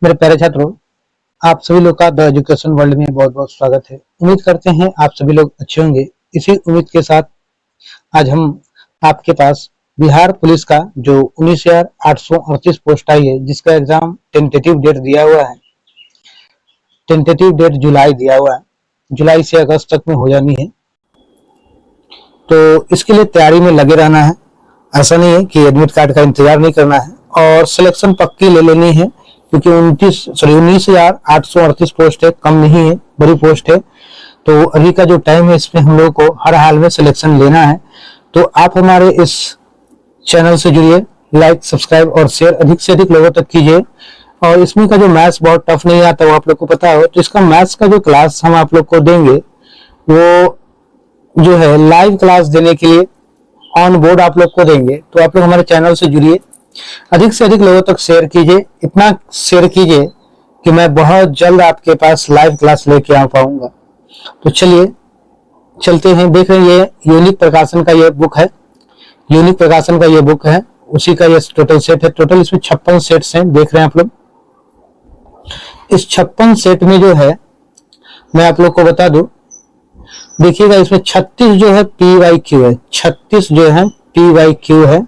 मेरे प्यारे छात्रों, आप सभी लोग का द एजुकेशन वर्ल्ड में बहुत बहुत स्वागत है। उम्मीद करते हैं आप सभी लोग अच्छे होंगे। इसी उम्मीद के साथ आज हम आपके पास बिहार पुलिस का जो 19,838 पोस्ट आई है, जिसका एग्जाम टेंटेटिव डेट दिया हुआ है, टेंटेटिव डेट जुलाई दिया हुआ है, जुलाई से अगस्त तक में हो जानी है। तो इसके लिए तैयारी में लगे रहना है। ऐसा नहीं है कि एडमिट कार्ड का इंतजार नहीं करना है और सिलेक्शन पक्की ले लेनी है, क्योंकि 19,838 पोस्ट है, कम नहीं है, बड़ी पोस्ट है। तो अभी का जो टाइम है, इसमें हम लोगों को हर हाल में सिलेक्शन लेना है। तो आप हमारे इस चैनल से जुड़िए, लाइक, सब्सक्राइब और शेयर अधिक से अधिक लोगों तक कीजिए। और इसमें का जो मैथ्स बहुत टफ नहीं आता, वो आप लोग को पता हो, तो इसका मैथ्स का जो क्लास हम आप लोग को देंगे, वो जो है लाइव क्लास देने के लिए ऑन बोर्ड आप लोग को देंगे। तो आप लोग हमारे चैनल से जुड़िए, अधिक से अधिक लोगों तक शेयर कीजिए। इतना शेयर कीजिए कि मैं बहुत जल्द आपके पास लाइव क्लास लेके आ पाऊंगा। तो चलिए चलते हैं। देख रहे हैं, ये यूनिक प्रकाशन का ये बुक है, यूनिक प्रकाशन का ये बुक है, उसी का ये टोटल सेट है। टोटल इसमें 56 सेट्स हैं, देख रहे हैं आप लोग। इस 56 सेट में जो है, मैं आप लोग को बता दूं, देखिएगा इसमें 36 जो है PYQ है, 36 जो है PYQ है।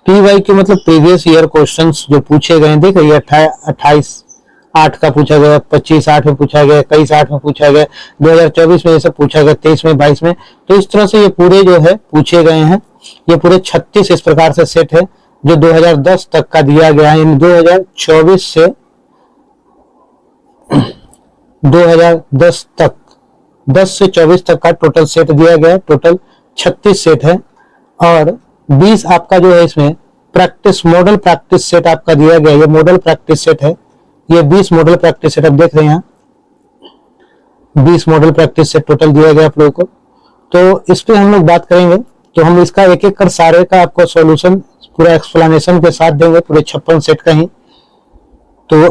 PYQ मतलब प्रीवियस ईयर क्वेश्चंस जो पूछे गए हैं। देखो ये 28/8 का पूछा गया, 25/8 में पूछा गया, 21/8 में पूछा गया, 2024 में ये सब पूछा गया, 23 में, 22 में। तो इस तरह से ये पूरे जो है पूछे गए हैं। ये पूरे 36 इस प्रकार से सेट है जो 2010 तक का दिया गया है। 2024 से 2010 तक, 10 से 24 तक का टोटल सेट दिया गया है। टोटल 36 सेट है और 20 आपका जो है इसमें प्रैक्टिस, मॉडल प्रैक्टिस सेट आपका दिया गया। ये मॉडल प्रैक्टिस सेट है, ये 20 मॉडल प्रैक्टिस सेट आप देख रहे हैं, 20 मॉडल प्रैक्टिस सेट टोटल दिया गया आप लोगों को। तो इस पे हम लोग बात करेंगे। तो हम इसका एक एक कर सारे का आपको सॉल्यूशन पूरा एक्सप्लेनेशन के साथ देंगे, पूरे 56 सेट का ही। तो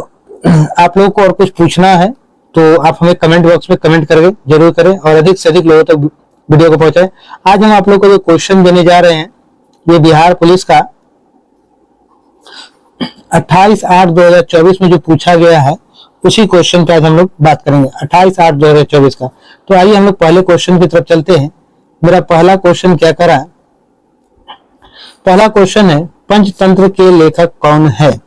आप लोगों को और कुछ पूछना है तो आप हमें कमेंट बॉक्स में कमेंट करके जरूर करें और अधिक से अधिक लोगों तक वीडियो को पहुंचाएं। आज हम आप लोग को जो क्वेश्चन देने जा रहे हैं, ये बिहार पुलिस का 28/8/2024 में जो पूछा गया है, उसी क्वेश्चन पे आज हम लोग बात करेंगे, 28/8/2024 का। तो आइए हम लोग पहले क्वेश्चन की तरफ चलते हैं। मेरा पहला क्वेश्चन क्या करा है? पहला क्वेश्चन है, पंचतंत्र के लेखक कौन है?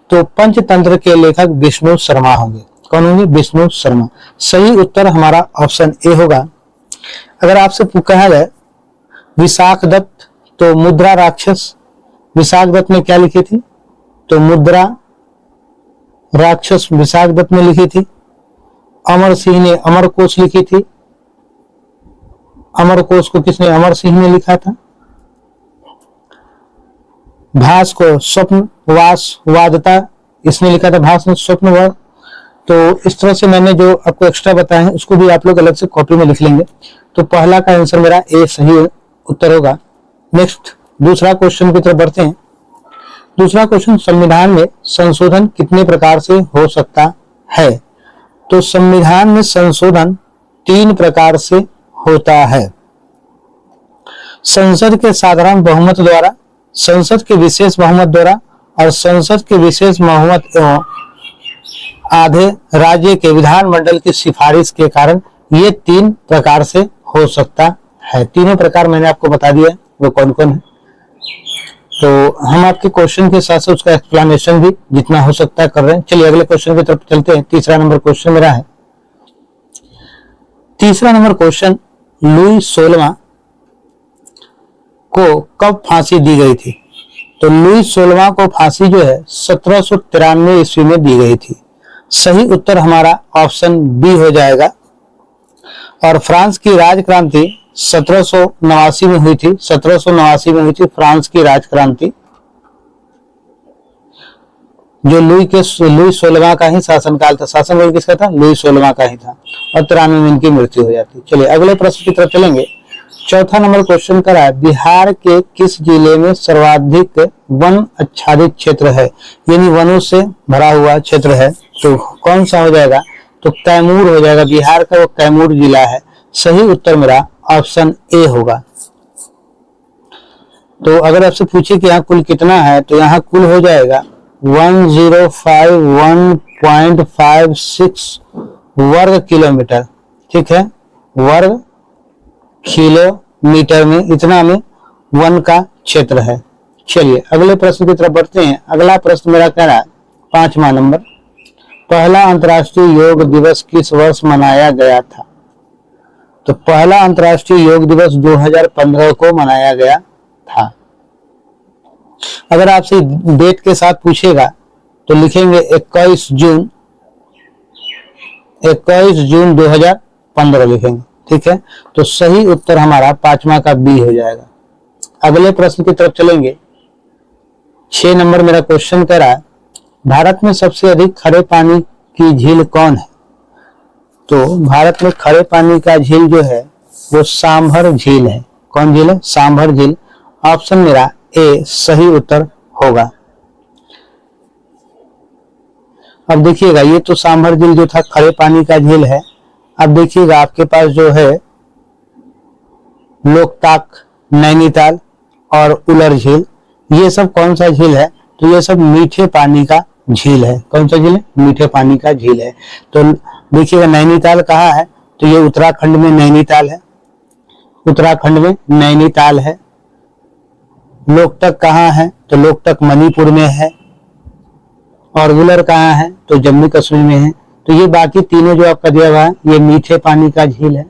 तो पंचतंत्र के लेखक विष्णु शर्मा होंगे। कौन होंगे? विष्णु शर्मा। सही उत्तर हमारा ऑप्शन ए होगा। अगर आपसे कहा जाए विशाख दत्त, तो मुद्रा राक्षस, विशाख दत्त ने क्या लिखी थी? तो मुद्रा राक्षस विशाख दत्त ने लिखी थी। अमर सिंह ने अमर कोश लिखी थी। अमर कोश को किसने? अमर सिंह ने लिखा था। भास को स्वप्नवास वादता, इसने लिखा था, भास ने स्वप्नवास। तो इस तरह से मैंने जो आपको एक्स्ट्रा बताया है, उसको भी आप लोग अलग से कॉपी में लिख लेंगे। तो पहला का आंसर मेरा ए सही उत्तर होगा। नेक्स्ट दूसरा क्वेश्चन की तरफ बढ़ते हैं। दूसरा क्वेश्चन, संविधान में संशोधन कितने प्रकार से हो सकता है? तो संविधान में संशोधन 3 प्रकार से होता है। संसद के साधारण बहुमत द्वारा, संसद के विशेष बहुमत द्वारा और संसद के विशेष बहुमत एवं आधे राज्य के विधानमंडल की सिफारिश के कारण ये 3 प्रकार से हो सकता है। तीनों प्रकार मैंने आपको बता दिया है वो कौन कौन है। तो हम आपके क्वेश्चन के साथ साथ उसका एक्सप्लेनेशन भी जितना हो सकता है कर रहे हैं। चलिए अगले क्वेश्चन की तरफ चलते हैं। तीसरा नंबर क्वेश्चन मेरा है। तीसरा नंबर क्वेश्चन, लुई 16वां को कब फांसी दी गई थी? तो लुई 16वां को फांसी जो है 1793 ईस्वी में दी गई थी। सही उत्तर हमारा ऑप्शन बी हो जाएगा। और फ्रांस की राजक्रांति 1789 में हुई थी। 1789 में हुई थी फ्रांस की राजक्रांति, जो लुई 16वां का ही शासनकाल था। शासनकाल किसका था? लुई 16वां का ही था। और 93 में इनकी मृत्यु हो जाती। चलिए अगले प्रश्न की तरफ चलेंगे। चौथा नंबर क्वेश्चन करा है, बिहार के किस जिले में सर्वाधिक वन आच्छादित क्षेत्र है? यानी वनों से भरा हुआ क्षेत्र है। तो कौन सा हो जाएगा? तो कैमूर हो जाएगा। बिहार का वो कैमूर जिला है। सही उत्तर मेरा ऑप्शन ए होगा। तो अगर आपसे पूछे कि यहाँ कुल कितना है, तो यहाँ कुल हो जाएगा 1051.56 वर्ग किलोमीटर, ठीक है, वर्ग किलोमीटर में इतना में वन का क्षेत्र है। चलिए अगले प्रश्न की तरफ बढ़ते हैं। अगला प्रश्न मेरा कह रहा है 5वां नंबर, पहला अंतर्राष्ट्रीय योग दिवस किस वर्ष मनाया गया था? तो पहला अंतर्राष्ट्रीय योग दिवस 2015 को मनाया गया था। अगर आपसे डेट के साथ पूछेगा तो लिखेंगे 21 जून 2015 लिखेंगे, ठीक है। तो सही उत्तर हमारा 5वां का बी हो जाएगा। अगले प्रश्न की तरफ चलेंगे। 6 नंबर मेरा क्वेश्चन कह रहा है भारत में सबसे अधिक खरे पानी की झील कौन है? तो भारत में खरे पानी का झील जो है वो सांभर झील है। कौन झील है? सांभर झील। ऑप्शन मेरा ए सही उत्तर होगा। अब देखिएगा ये तो सांभर झील जो था खरे पानी का झील है। अब देखिएगा आपके पास जो है लोकटाक, नैनीताल और उलर झील, ये सब कौन सा झील है? तो ये सब मीठे पानी का झील है। कौन सा झील है? मीठे पानी का झील है। तो देखिएगा नैनीताल कहाँ है? तो ये उत्तराखंड में नैनीताल है, उत्तराखंड में नैनीताल है। लोकटक कहाँ है? तो लोकटक मणिपुर में है। और उलर कहाँ है? तो जम्मू कश्मीर में है। तो ये बाकी तीनों जो आपका दिया हुआ है ये मीठे पानी का झील है,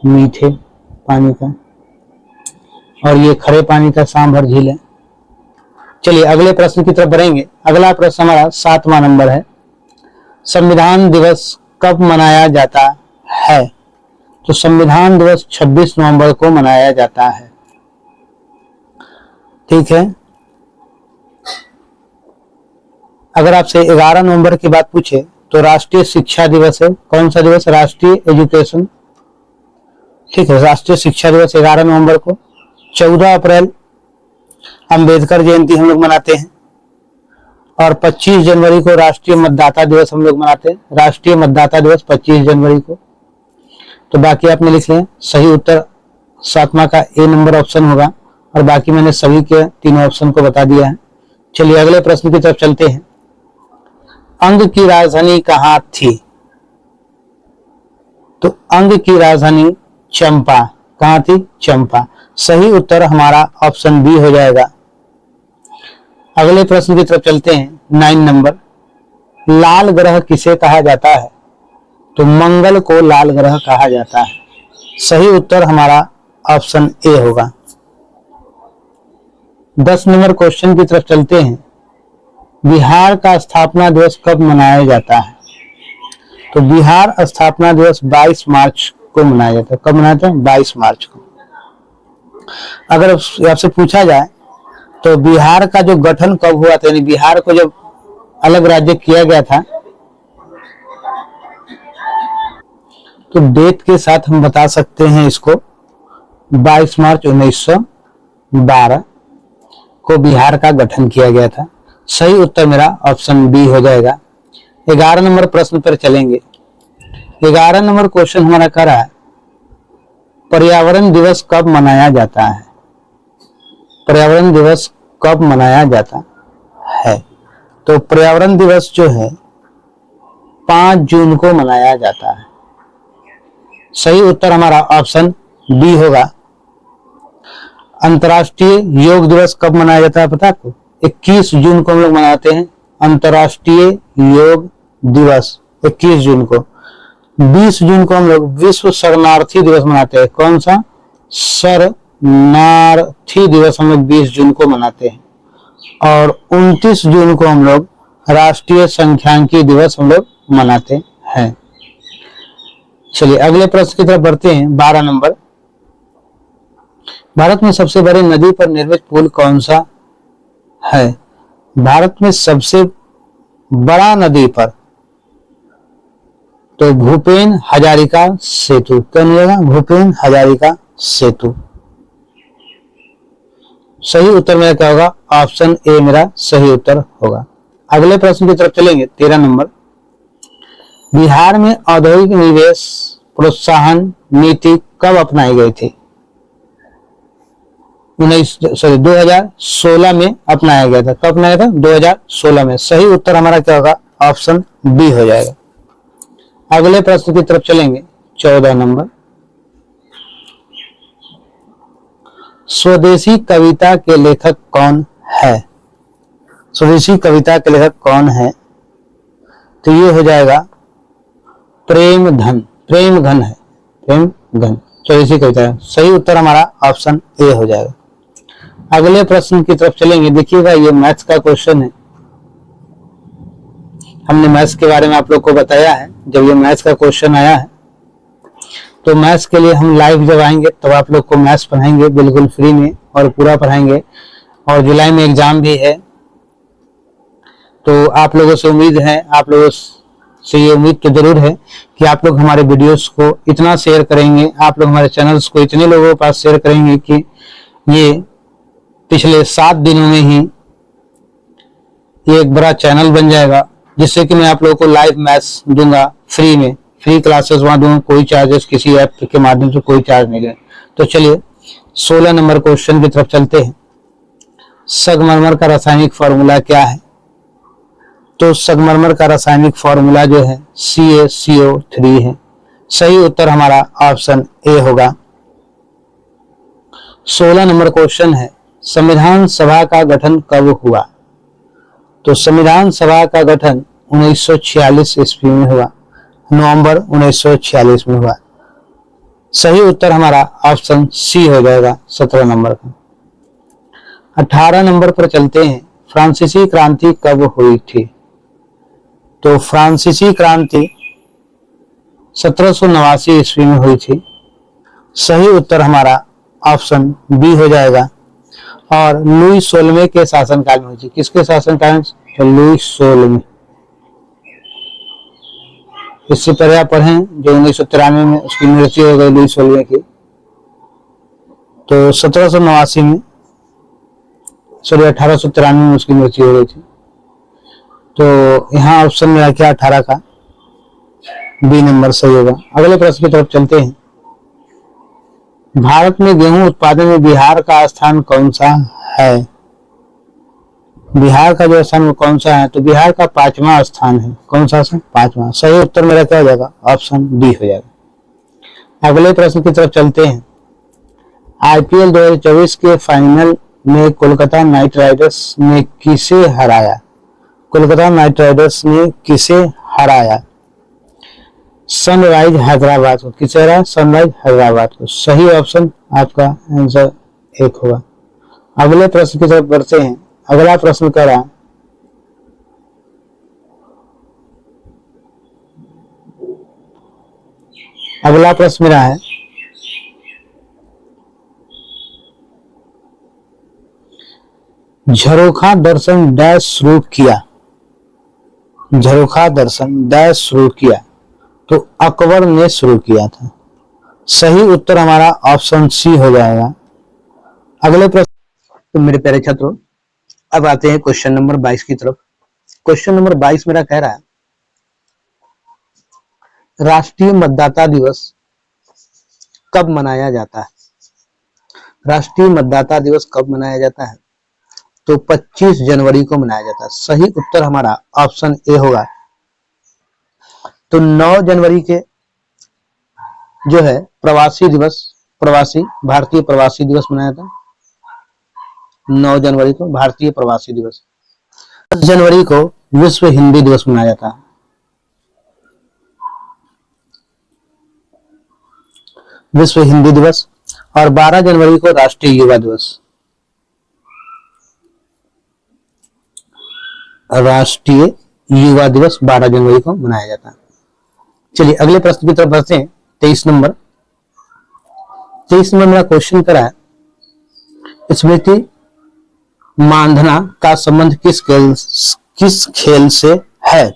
मीठे पानी का, और ये खरे पानी का सांभर झील है। चलिए अगले प्रश्न की तरफ बढ़ेंगे। अगला प्रश्न हमारा 7वां नंबर है, संविधान दिवस कब मनाया जाता है? तो संविधान दिवस 26 नवंबर को मनाया जाता है, ठीक है। अगर आपसे 11 नवंबर की बात पूछे तो राष्ट्रीय शिक्षा दिवस है। कौन सा दिवस? राष्ट्रीय एजुकेशन, ठीक है, राष्ट्रीय शिक्षा दिवस 11 नवंबर को। 14 अप्रैल अंबेडकर जयंती हम लोग मनाते हैं। और 25 जनवरी को राष्ट्रीय मतदाता दिवस हम लोग मनाते हैं। राष्ट्रीय मतदाता दिवस 25 जनवरी को। तो बाकी आपने लिख लिया। सही उत्तर 7वां का ए नंबर ऑप्शन होगा। और बाकी मैंने सभी के तीनों ऑप्शन को बता दिया है। चलिए अगले प्रश्न की तरफ चलते हैं। अंग की राजधानी कहाँ थी? तो अंग की राजधानी चंपा। कहाँ थी? चंपा। सही उत्तर हमारा ऑप्शन बी हो जाएगा। अगले प्रश्न की तरफ चलते हैं। 9 नंबर, लाल ग्रह किसे कहा जाता है? तो मंगल को लाल ग्रह कहा जाता है। सही उत्तर हमारा ऑप्शन ए होगा। 10 नंबर क्वेश्चन की तरफ चलते हैं। बिहार का स्थापना दिवस कब मनाया जाता है? तो बिहार स्थापना दिवस 22 मार्च को मनाया जाता है। कब मनाया जाता है? 22 मार्च को। अगर आपसे पूछा जाए तो बिहार का जो गठन कब हुआ था, यानी बिहार को जब अलग राज्य किया गया था, तो डेट के साथ हम बता सकते हैं इसको 22 मार्च 1912 को बिहार का गठन किया गया था। सही उत्तर मेरा ऑप्शन बी हो जाएगा। 11 नंबर प्रश्न पर चलेंगे। 11 नंबर क्वेश्चन हमारा कर रहा है पर्यावरण दिवस कब मनाया जाता है? पर्यावरण दिवस कब मनाया जाता है? तो पर्यावरण दिवस जो है 5 जून को मनाया जाता है। सही उत्तर हमारा ऑप्शन बी होगा। अंतर्राष्ट्रीय योग दिवस कब मनाया जाता है पता है आपको? 21 जून को हम लोग मनाते हैं अंतर्राष्ट्रीय योग दिवस। 21 जून को। 20 जून को हम लोग विश्व शरणार्थी दिवस मनाते हैं। कौन सा? शरणार्थी दिवस हम लोग 20 जून को मनाते हैं। और 29 जून को हम लोग राष्ट्रीय संख्यांकी दिवस हम लोग मनाते हैं। चलिए अगले प्रश्न की तरफ बढ़ते हैं। 12 नंबर, भारत में सबसे बड़े नदी पर निर्मित पुल कौन सा है? भारत में सबसे बड़ा नदी पर, तो भूपेन हजारिका सेतु। क्या मिलेगा? भूपेन हजारिका सेतु। सही उत्तर मेरा क्या होगा? ऑप्शन ए मेरा सही उत्तर होगा। अगले प्रश्न की तरफ चलेंगे। 13 नंबर, बिहार में औद्योगिक निवेश प्रोत्साहन नीति कब अपनाई गई थी? 2016 में अपनाया गया था। कब अपनाया था? 2016 में। सही उत्तर हमारा क्या होगा? ऑप्शन बी हो जाएगा। अगले प्रश्न की तरफ चलेंगे, 14 नंबर। स्वदेशी कविता के लेखक कौन है? स्वदेशी कविता के लेखक कौन है? तो ये हो जाएगा प्रेमधन। प्रेमघन है, प्रेमघन स्वदेशी कविता है। सही उत्तर हमारा ऑप्शन ए हो जाएगा। अगले प्रश्न की तरफ चलेंगे। देखिएगा, ये मैथ्स का क्वेश्चन है। हमने मैथ्स के बारे में आप लोग को बताया है। जब ये मैथ्स का क्वेश्चन आया है तो मैथ्स के लिए हम लाइव जब आएंगे तब आप लोग को मैथ्स पढ़ाएंगे बिल्कुल फ्री में और पूरा पढ़ाएंगे। और जुलाई में एग्जाम भी है, तो आप लोगों से उम्मीद है, आप लोगों से ये उम्मीद तो जरूर है कि आप लोग हमारे वीडियोस को इतना शेयर करेंगे, आप लोग हमारे चैनल्स को इतने लोगों के पास शेयर करेंगे कि ये पिछले 7 दिनों में ही ये एक बड़ा चैनल बन जाएगा, जिससे कि मैं आप लोगों को लाइव मैथ्स दूंगा फ्री में। फ्री क्लासेस वहां दूंगा, कोई चार्जेस किसी ऐप के माध्यम से कोई चार्ज नहीं है। तो चलिए 16 नंबर क्वेश्चन की तरफ चलते हैं। संगमरमर का रासायनिक फॉर्मूला क्या है? तो संगमरमर का रासायनिक फॉर्मूला जो है CaCO3 है। सही उत्तर हमारा ऑप्शन ए होगा। 16 नंबर क्वेश्चन है, संविधान सभा का गठन कब हुआ? तो संविधान सभा का गठन 1946 ईस्वी में हुआ, नवंबर 1946 में हुआ। सही उत्तर हमारा ऑप्शन सी हो जाएगा 17 नंबर का। 18 नंबर पर चलते हैं। फ्रांसीसी क्रांति कब हुई थी? तो फ्रांसीसी क्रांति 1789 ईस्वी में हुई थी। सही उत्तर हमारा ऑप्शन बी हो जाएगा। और लुई 16वें के शासनकाल में हुई थी। किसके शासनकाल में? तो लुई 16वें। इससे पहले आप पढ़ें जो 1993 में उसकी मृत्यु हो गई लुई 16वें की। तो 1789 में, सॉरी 1893 में उसकी मृत्यु हो गई थी। तो यहाँ ऑप्शन में क्या 18 का बी नंबर सही होगा। अगले प्रश्न की तरफ चलते हैं। भारत में गेहूं उत्पादन में बिहार का स्थान कौन सा है? बिहार का जो स्थान कौन सा है? तो बिहार का 5वां स्थान है। कौन सा स्थान? 5वां। सही उत्तर मेरा क्या हो जाएगा? ऑप्शन डी हो जाएगा। अगले प्रश्न की तरफ चलते हैं। IPL 2024 के फाइनल में कोलकाता नाइट राइडर्स ने किसे हराया? कोलकाता नाइट राइडर्स ने किसे हराया? सनराइज हैदराबाद को। किसे हराया? सनराइज हैदराबाद को। सही ऑप्शन आपका आंसर 1 होगा। अगले प्रश्न की तरफ बढ़ते हैं। अगला प्रश्न कह रहा है, अगला प्रश्न मेरा है, झरोखा दर्शन डैश शुरू किया? झरोखा दर्शन डैश शुरू किया? तो अकबर ने शुरू किया था। सही उत्तर हमारा ऑप्शन सी हो जाएगा। अगले प्रश्न। तो मेरे प्यारे छात्रों, अब आते हैं क्वेश्चन नंबर 22 की तरफ। क्वेश्चन नंबर 22 मेरा कह रहा है, राष्ट्रीय मतदाता दिवस कब मनाया जाता है? राष्ट्रीय मतदाता दिवस कब मनाया जाता है? तो 25 जनवरी को मनाया जाता है। सही उत्तर हमारा ऑप्शन ए होगा। तो 9 जनवरी के जो है प्रवासी दिवस, भारतीय प्रवासी दिवस मनाया था। 9 जनवरी को भारतीय प्रवासी दिवस। 10 जनवरी को विश्व हिंदी दिवस मनाया जाता है। विश्व हिंदी दिवस। और 12 जनवरी को राष्ट्रीय युवा दिवस। राष्ट्रीय युवा दिवस 12 जनवरी को मनाया जाता है। चलिए अगले प्रश्न की तरफ बढ़ते हैं। 23 नंबर। 23 नंबर मेरा क्वेश्चन करा है, स्मृति मांधना का संबंध किस खेल से है?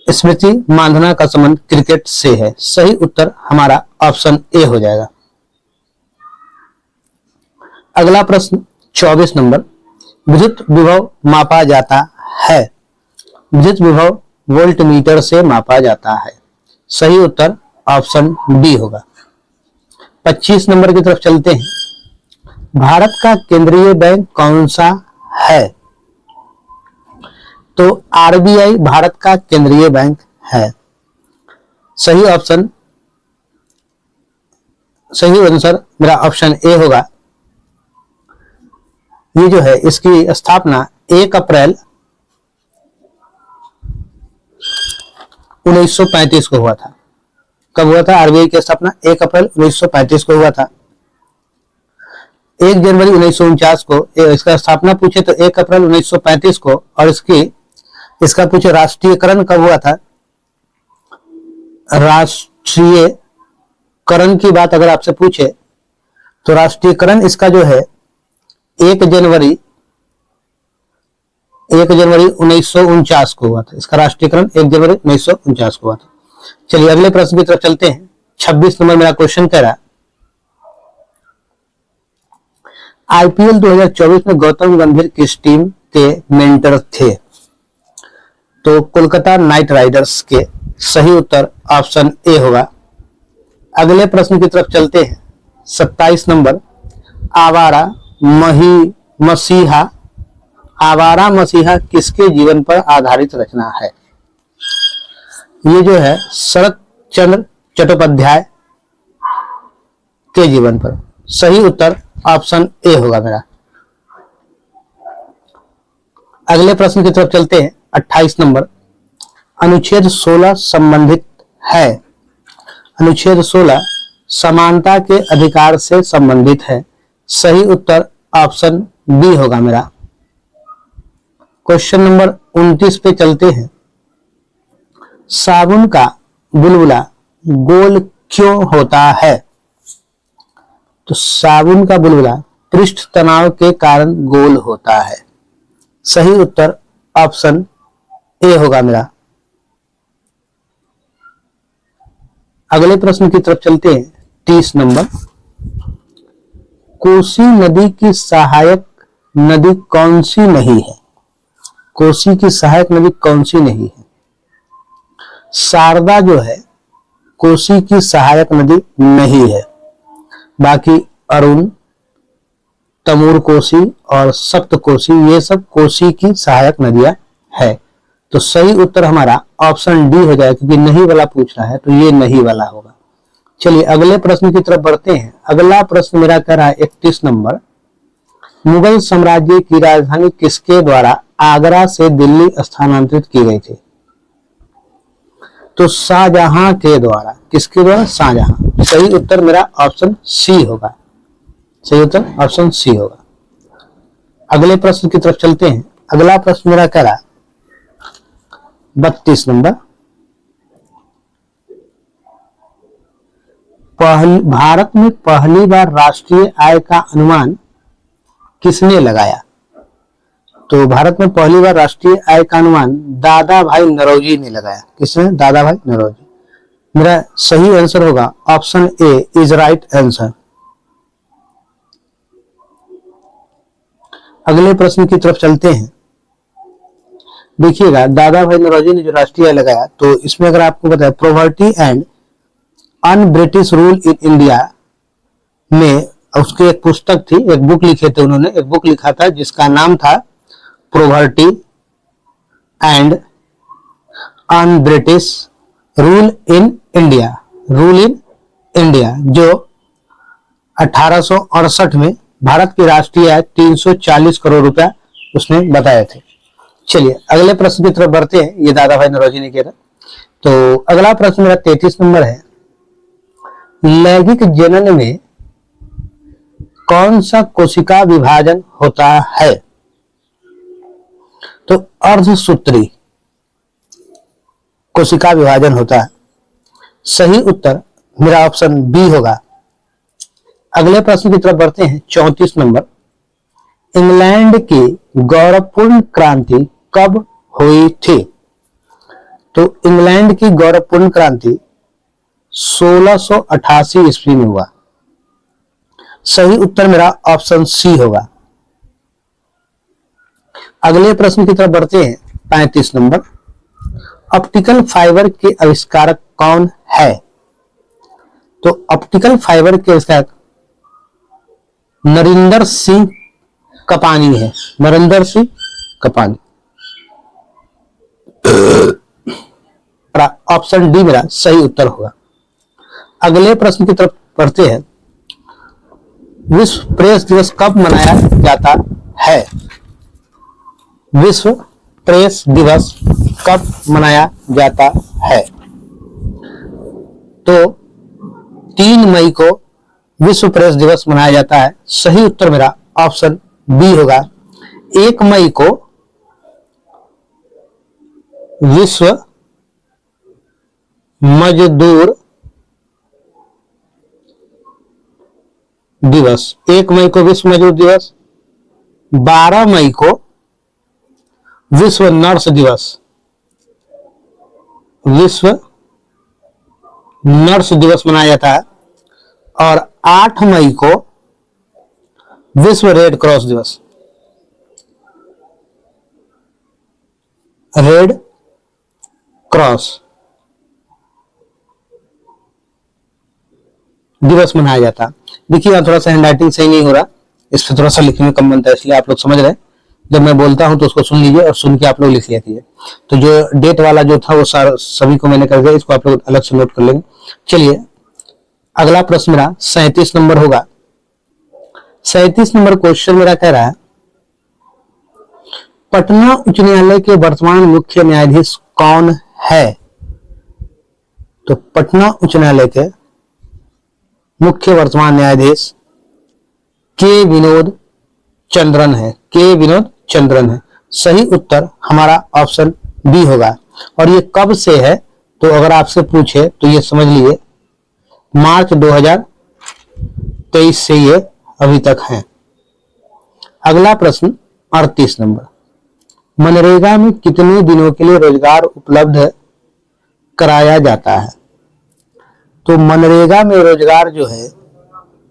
स्मृति मांधना का संबंध क्रिकेट से है। सही उत्तर हमारा ऑप्शन ए हो जाएगा। अगला प्रश्न 24 नंबर। विद्युत विभव मापा जाता है? विद्युत विभव वोल्ट मीटर से मापा जाता है। सही उत्तर ऑप्शन डी होगा। 25 नंबर की तरफ चलते हैं। भारत का केंद्रीय बैंक कौन सा है? तो आरबीआई भारत का केंद्रीय बैंक है। सही आंसर मेरा ऑप्शन ए होगा। ये जो है इसकी स्थापना 1 अप्रैल 1935 को हुआ था। कब हुआ था आरबीआई की स्थापना? 1 अप्रैल 1935 को हुआ था। 1 जनवरी 1949 को इसका स्थापना पूछे तो 1 अप्रैल 1935 को, और इसका पूछे राष्ट्रीयकरण कब हुआ था? राष्ट्रीयकरण की बात अगर आपसे पूछे तो राष्ट्रीयकरण इसका जो है 1 जनवरी 1949 को हुआ था। इसका राष्ट्रीयकरण 1 जनवरी 1949 को हुआ था। चलिए अगले प्रश्न की तरफ चलते हैं। 26 नंबर मेरा क्वेश्चन कह रहा, आईपीएल 2024 में गौतम गंभीर किस टीम के मेंटर थे? तो कोलकाता नाइट राइडर्स के। सही उत्तर ऑप्शन ए होगा। अगले प्रश्न की तरफ चलते हैं। 27 नंबर, आवारा मसीहा किसके जीवन पर आधारित रचना है? ये जो है शरत चंद्र चट्टोपाध्याय के जीवन पर। सही उत्तर ऑप्शन ए होगा मेरा। अगले प्रश्न की तरफ चलते हैं। 28 नंबर, अनुच्छेद 16 संबंधित है। अनुच्छेद 16 समानता के अधिकार से संबंधित है। सही उत्तर ऑप्शन बी होगा मेरा। क्वेश्चन नंबर 29 पे चलते हैं। साबुन का बुलबुला गोल क्यों होता है? तो साबुन का बुलबुला पृष्ठ तनाव के कारण गोल होता है। सही उत्तर ऑप्शन ए होगा मेरा। अगले प्रश्न की तरफ चलते हैं। 30 नंबर, कोसी नदी की सहायक नदी कौन सी नहीं है? कोसी की सहायक नदी कौन सी नहीं है? शारदा जो है कोसी की सहायक नदी नहीं है। बाकी अरुण, तमूर कोसी और सप्त कोसी ये सब कोसी की सहायक नदियां है। तो सही उत्तर हमारा ऑप्शन डी हो जाएगा, क्योंकि नहीं वाला पूछ रहा है तो ये नहीं वाला होगा। चलिए अगले प्रश्न की तरफ बढ़ते हैं। अगला प्रश्न मेरा कह रहा है 31 नंबर, मुगल साम्राज्य की राजधानी किसके द्वारा आगरा से दिल्ली स्थानांतरित की गई थी? तो शाहजहां के द्वारा। किसके द्वारा? शाहजहां। सही उत्तर मेरा ऑप्शन सी होगा। सही उत्तर ऑप्शन सी होगा। अगले प्रश्न की तरफ चलते हैं। अगला प्रश्न मेरा कह रहा 32 नंबर, भारत में पहली बार राष्ट्रीय आय का अनुमान किसने लगाया? तो भारत में पहली बार राष्ट्रीय आय का अनुमान दादा भाई नौरोजी ने लगाया। किसने? दादा भाई नौरोजी। मेरा सही आंसर होगा option A is right answer. अगले प्रश्न की तरफ चलते हैं। देखिएगा, दादा भाई नौरोजी ने जो राष्ट्रीय आय लगाया, तो इसमें अगर आपको बताया poverty and un British rule in India में उसकी एक पुस्तक थी, एक बुक लिखे थे उन्होंने। एक बुक लिखा था जिसका नाम था poverty and un British rule in India. Rule in India, जो 1868 में भारत की राष्ट्रीय आय 340 करोड़ रुपया उसने बताए थे। चलिए अगले प्रश्न की तरफ बढ़ते हैं। ये दादा भाई नौरोजी ने किया था। तो अगला प्रश्न मेरा 33 नंबर है, लैंगिक जनन में कौन सा कोशिका विभाजन होता है? तो अर्धसूत्री कोशिका विभाजन होता है। सही उत्तर मेरा ऑप्शन बी होगा। अगले प्रश्न की तरफ बढ़ते हैं। 34 नंबर, इंग्लैंड की गौरवपूर्ण क्रांति कब हुई थी? तो इंग्लैंड की गौरवपूर्ण क्रांति 1688 ईस्वी में हुआ। सही उत्तर मेरा ऑप्शन सी होगा। अगले प्रश्न की तरफ बढ़ते हैं। 35 नंबर, ऑप्टिकल फाइबर के आविष्कारक कौन है? तो ऑप्टिकल फाइबर के आविष्कारक नरिंदर सिंह कपानी है, नरिंदर सिंह कपानी। ऑप्शन डी मेरा सही उत्तर होगा। अगले प्रश्न की तरफ बढ़ते हैं। विश्व प्रेस दिवस कब मनाया जाता है? विश्व प्रेस दिवस कब मनाया जाता है? तो 3 मई को विश्व प्रेस दिवस मनाया जाता है। सही उत्तर मेरा ऑप्शन बी होगा। 1 मई को विश्व मजदूर दिवस, 1 मई को विश्व मजदूर दिवस, 12 मई को विश्व नर्स दिवस, विश्व नर्स दिवस मनाया जाता है, और 8 मई को विश्व रेड क्रॉस दिवस, रेड क्रॉस दिवस मनाया जाता है। देखिए थोड़ा सा हैंडराइटिंग सही नहीं हो रहा, इस पर थोड़ा सा लिखने में कम बनता है, इसलिए आप लोग समझ रहे हैं। जब मैं बोलता हूं तो उसको सुन लीजिए और सुन के आप लोग लिख लीजिए। तो जो डेट वाला जो था वो सभी को मैंने कर दिया, इसको आप लोग अलग से नोट कर लेंगे। चलिए अगला प्रश्न मेरा 37 नंबर होगा। 37 नंबर क्वेश्चन मेरा कह रहा है, पटना उच्च न्यायालय के वर्तमान मुख्य न्यायाधीश कौन है? तो पटना उच्च न्यायालय के मुख्य वर्तमान न्यायाधीश के विनोद चंद्रन है, के विनोद चंद्रन है। सही उत्तर हमारा ऑप्शन बी होगा। और ये कब से है? तो अगर आपसे पूछे तो ये समझ लीजिए मार्च 2023 से ये अभी तक है। अगला प्रश्न 38 नंबर, मनरेगा में कितने दिनों के लिए रोजगार उपलब्ध कराया जाता है? तो मनरेगा में रोजगार जो है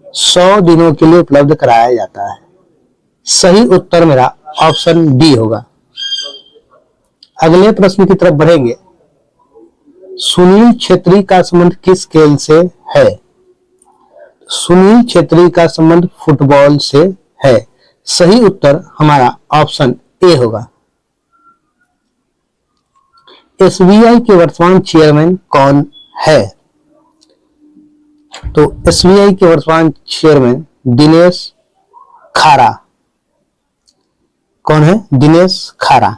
100 दिनों के लिए उपलब्ध कराया जाता है। सही उत्तर मेरा ऑप्शन डी होगा। अगले प्रश्न की तरफ बढ़ेंगे। सुनील छेत्री का संबंध किस खेल से है? सुनील छेत्री का संबंध फुटबॉल से है। सही उत्तर हमारा ऑप्शन ए होगा। एसबीआई के वर्तमान चेयरमैन कौन है? तो एसबीआई के वर्तमान चेयरमैन दिनेश खारा। कौन है? दिनेश खारा।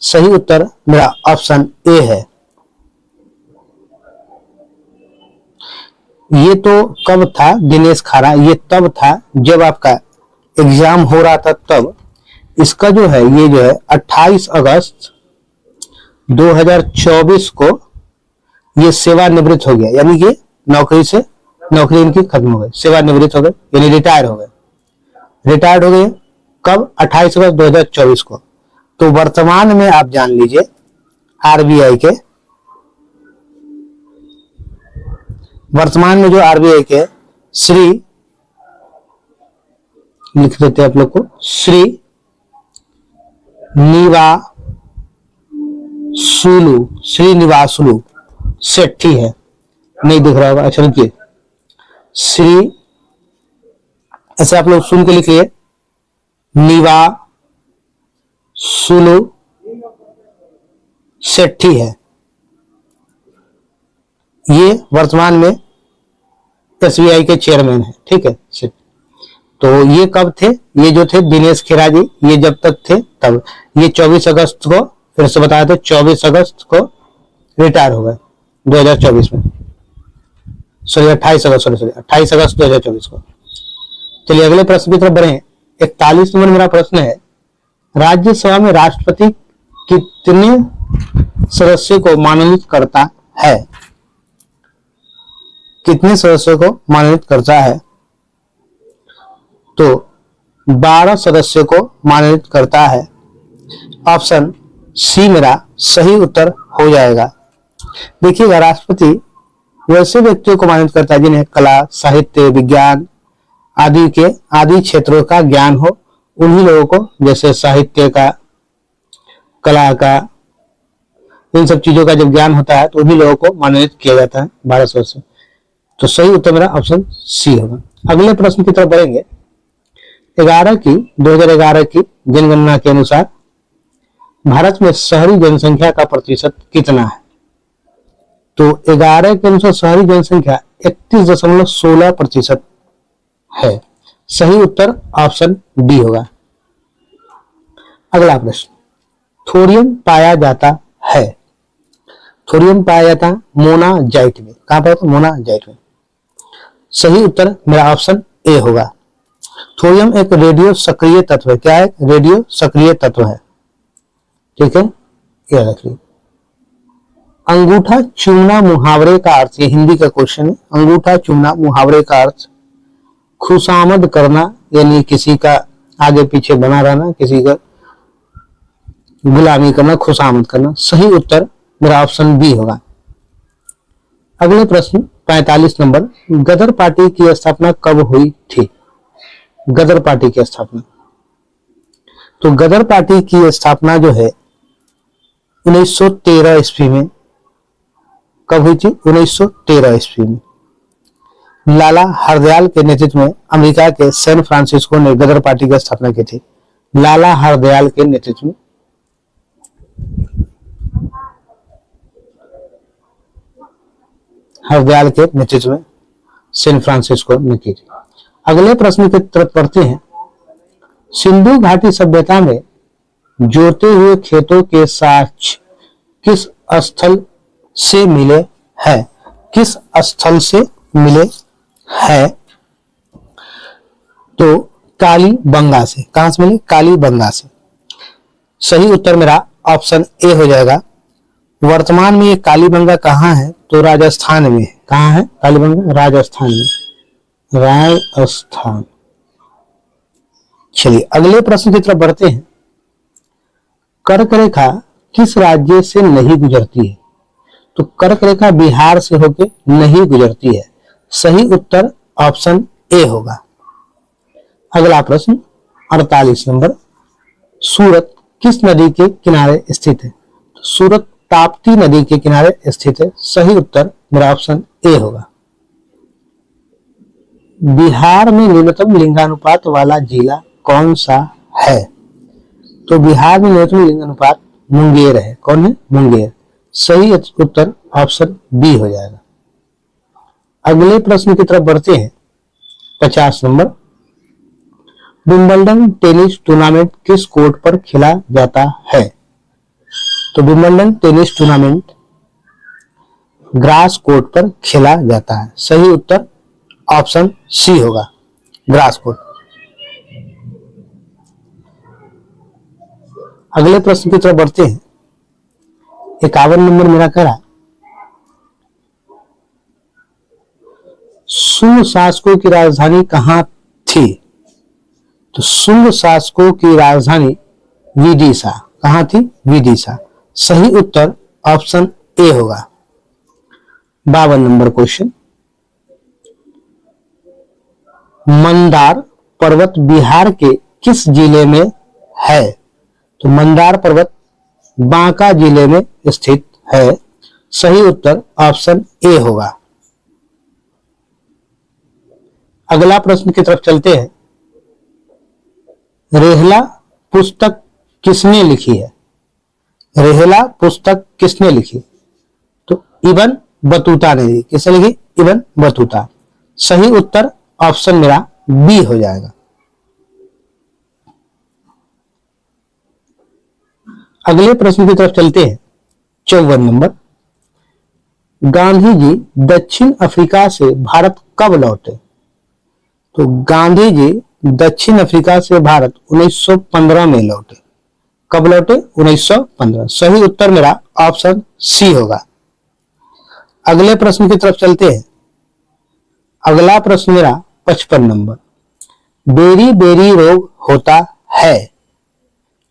सही उत्तर मेरा ऑप्शन ए है। ये तो कब था दिनेश खारा? ये तब था जब आपका एग्जाम हो रहा था तब। इसका जो है ये जो है 28 अगस्त 2024 को ये सेवानिवृत्त हो गया, यानी कि नौकरी इनकी खत्म हो गई, सेवानिवृत्त हो गए यानी रिटायर हो गए। रिटायर्ड हो गए कब? 28 अगस्त 2024 को। तो वर्तमान में आप जान लीजिए आरबीआई के, वर्तमान में जो आरबीआई के श्री, लिख देते हैं आप लोग को, श्रीनिवासुलु शेट्टी है। नहीं दिख रहा होगा, अच्छा लिखिए श्री, ऐसे आप लोग सुन के लिखिए निवासुलु शेट्टी है। ये वर्तमान में एसबीआई के चेयरमैन है, ठीक है। तो ये कब थे? ये जो थे दिनेश खेरा जी, ये जब तक थे तब। ये 24 अगस्त को, फिर से बताया था 24 अगस्त को रिटायर हो गए 2024 में, सॉरी 28 अगस्त 2024 को। चलिए अगले प्रश्न की तरफ बढ़े। 41 नंबर मेरा प्रश्न है, राज्यसभा में राष्ट्रपति कितने सदस्यों को मनोनीत करता है? कितने सदस्यों को मनोनीत करता है? तो 12 सदस्यों को मनोनीत करता है। ऑप्शन सी मेरा सही उत्तर हो जाएगा। देखिएगा, राष्ट्रपति वैसे व्यक्तियों को मनोनीत करता है जिन्हें कला, साहित्य, विज्ञान आदि क्षेत्रों का ज्ञान हो। उन्हीं लोगों को, जैसे साहित्य का, कला का, इन सब चीजों का जब ज्ञान होता है तो उन्हीं लोगों को मनोनीत किया जाता है 12 सदस्य। तो सही उत्तर मेरा ऑप्शन सी होगा। अगले प्रश्न की तरफ बढ़ेंगे। 2011 की जनगणना के अनुसार भारत में शहरी जनसंख्या का प्रतिशत कितना है? तो 11 के अनुसार शहरी जनसंख्या 31.16% है। सही उत्तर ऑप्शन डी होगा। अगला प्रश्न, थोरियम पाया जाता है। थोरियम पाया जाता मोनाजाइट में। कहां पर? मोनाजाइट में। सही उत्तर मेरा ऑप्शन ए होगा। थोरियम एक रेडियो सक्रिय तत्व है। क्या है? रेडियो सक्रिय तत्व है। ठीक है, याद रखिए। अंगूठा चूमना मुहावरे का अर्थ, ये हिंदी का क्वेश्चन है। अंगूठा चूमना मुहावरे का अर्थ खुशामद करना, यानी किसी का आगे पीछे बना रहना, किसी का गुलामी करना, खुशामद करना। सही उत्तर मेरा ऑप्शन बी होगा। अगले प्रश्न 45 नंबर, गदर पार्टी की स्थापना कब हुई थी? गदर पार्टी की स्थापना, तो गदर पार्टी की स्थापना जो है 1913 ईस्वी में। कब हुई थी? 1913 ईस्वी में। लाला हरदयाल के नेतृत्व में अमेरिका के सैन फ्रांसिस्को ने गदर पार्टी की स्थापना की थी। लाला हरदयाल के नेतृत्व में। हरदयाल के नेतृत्व में सैन फ्रांसिस्को ने की थी। अगले प्रश्न की तरफ बढ़ते हैं। सिंधु घाटी सभ्यता में जोते हुए खेतों के साक्ष्य किस स्थल से मिले हैं? किस स्थल से मिले हैं? तो कालीबंगा से। कहां से मिले? कालीबंगा से। सही उत्तर मेरा ऑप्शन ए हो जाएगा। वर्तमान में ये कालीबंगा कहाँ है? तो राजस्थान में। कहाँ है कालीबंगा? राजस्थान में। राजस्थान। चलिए अगले प्रश्न की तरफ बढ़ते हैं। कर्क रेखा किस राज्य से नहीं गुजरती है? तो कर्क रेखा बिहार से होकर नहीं गुजरती है। सही उत्तर ऑप्शन ए होगा। अगला प्रश्न 48 नंबर, सूरत किस नदी के किनारे स्थित है? तो सूरत ताप्ती नदी के किनारे स्थित है। सही उत्तर मेरा ऑप्शन ए होगा। बिहार में न्यूनतम लिंगानुपात वाला जिला कौन सा है? तो बिहार में न्यूनतम लिंगानुपात मुंगेर है। कौन है? मुंगेर। सही उत्तर ऑप्शन बी हो जाएगा। अगले प्रश्न की तरफ बढ़ते हैं। 50 नंबर, विंबलडन टेनिस टूर्नामेंट किस कोर्ट पर खेला जाता है? तो Wimbledon tennis tournament grass court पर खेला जाता है। सही उत्तर ऑप्शन सी होगा, ग्रास कोर्ट। अगले प्रश्न की तरफ बढ़ते हैं। 51 नंबर मेरा कह रहा, शुंग शासकों की राजधानी कहां थी? तो शुंग शासकों की राजधानी विदिशा। कहां थी? विदिशा। सही उत्तर ऑप्शन ए होगा। 52 नंबर क्वेश्चन, मंदार पर्वत बिहार के किस जिले में है? तो मंदार पर्वत बांका जिले में स्थित है। सही उत्तर ऑप्शन ए होगा। अगला प्रश्न की तरफ चलते हैं। रेहला पुस्तक किसने लिखी है? रेहला पुस्तक किसने लिखी? तो इब्न बतूता ने लिखी। किसने लिखी? Ibn Battuta. सही उत्तर ऑप्शन मेरा बी हो जाएगा। अगले प्रश्न की तरफ चलते हैं। 54 नंबर, गांधी जी दक्षिण अफ्रीका से भारत कब लौटे? तो गांधी जी दक्षिण अफ्रीका से भारत 1915 में लौटे। कब लौटे? 1915। सही उत्तर मेरा ऑप्शन सी होगा। अगले प्रश्न की तरफ चलते हैं। अगला प्रश्न मेरा 55 नंबर, बेरी बेरी रोग होता है?